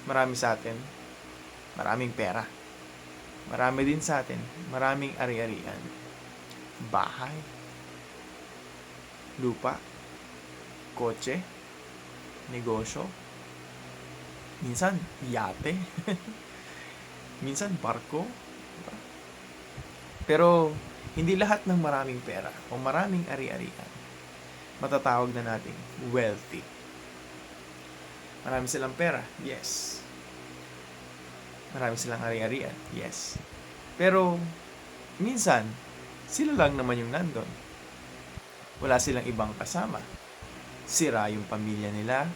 marami sa atin, maraming pera. Marami din sa atin, maraming ari-arian. Bahay, lupa, kotse, negosyo, minsan yate, minsan barko. Diba? Pero hindi lahat ng maraming pera o maraming ari-arian matatawag na nating wealthy. Marami silang pera, yes. Marami silang ari-arian, yes. Pero minsan, sila lang naman yung nandun. Wala silang ibang kasama. Sira yung pamilya nila.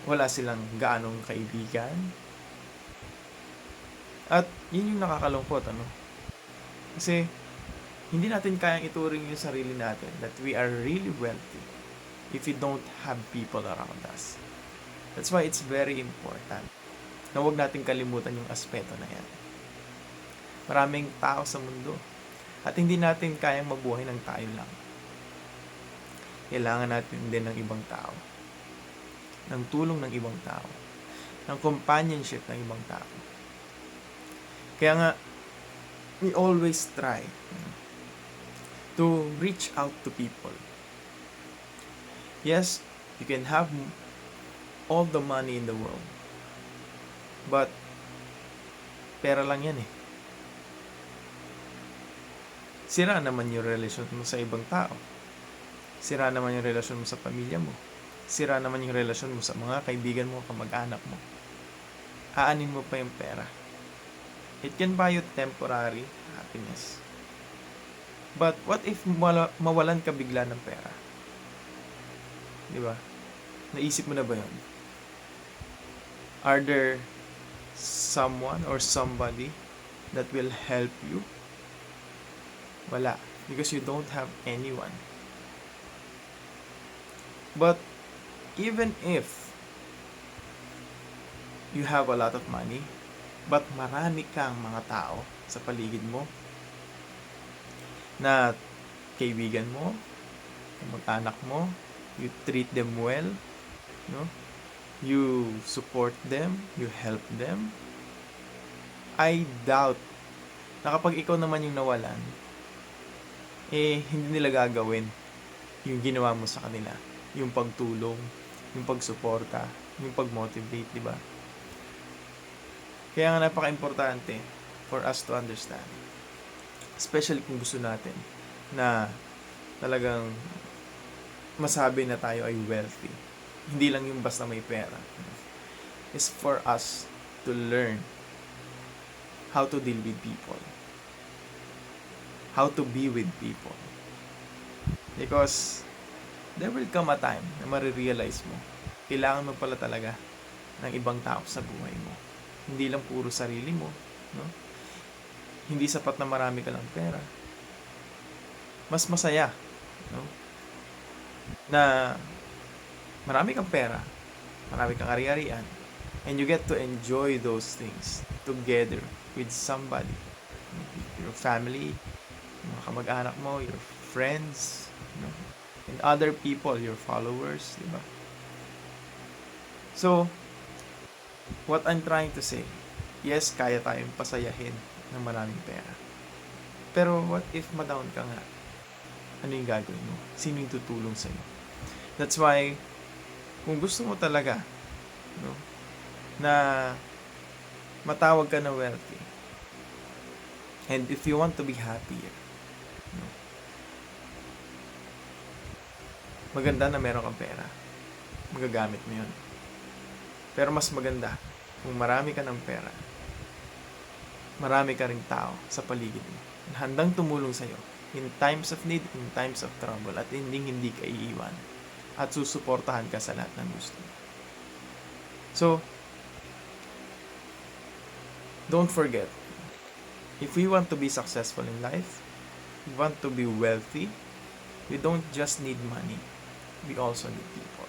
Wala silang gaanong kaibigan. At yun yung nakakalungkot, ano? Kasi hindi natin kayang ituring yung sarili natin that we are really wealthy if we don't have people around us. That's why it's very important na huwag natin kalimutan yung aspeto na yan. Maraming tao sa mundo at hindi natin kayang mabuhay ng tayo lang. Kailangan natin din ng ibang tao, ng tulong ng ibang tao, ng companionship ng ibang tao. Kaya nga, we always try to reach out to people. Yes, you can have all the money in the world, but pera lang yan eh. Sira naman yung relasyon mo sa ibang tao. Sira naman yung relasyon mo sa pamilya mo. Sira naman yung relasyon mo sa mga kaibigan mo, kamag-anak mo. Aanin mo pa yung pera. It can buy you temporary happiness. But what if mawalan ka bigla ng pera? Di ba? Naisip mo na ba yun? Are there someone or somebody that will help you? Wala. Because you don't have anyone. But even if you have a lot of money, but marami kang mga tao sa paligid mo na kaibigan mo, kamag-anak mo, you treat them well, no? You support them, you help them, I doubt na kapag ikaw naman yung nawalan, hindi nila gagawin yung ginawa mo sa kanila. Yung pagtulong, yung pagsuporta, yung pag-motivate, di ba? Kaya nga napaka-importante for us to understand. Especially kung gusto natin na talagang masabi na tayo ay wealthy. Hindi lang yung basta may pera. It's for us to learn how to deal with people. How to be with people. Because there will come a time na marirealize mo, kailangan mo pala talaga ng ibang tao sa buhay mo. Hindi lang puro sarili mo, no? Hindi sapat na marami ka lang pera. Mas masaya, no? Na marami kang pera, marami kang ari-arian, and you get to enjoy those things together with somebody. Your family, mga kamag-anak mo, your friends, no? And other people, your followers, di ba? So, what I'm trying to say, yes, kaya tayong pasayahin ng maraming pera. Pero what if ma-down ka nga? Ano yung gagawin mo? Sino yung tutulong sa'yo? That's why, kung gusto mo talaga, no, na matawag ka na wealthy, and if you want to be happier, no, maganda na meron kang pera. Magagamit mo yun. Pero mas maganda, kung marami ka ng pera, marami ka ring tao sa paligid mo na handang tumulong sa'yo in times of need, in times of trouble, at hindi ka iiwan. At susuportahan ka sa lahat ng gusto. So, don't forget, if we want to be successful in life, we want to be wealthy, we don't just need money, we also need people.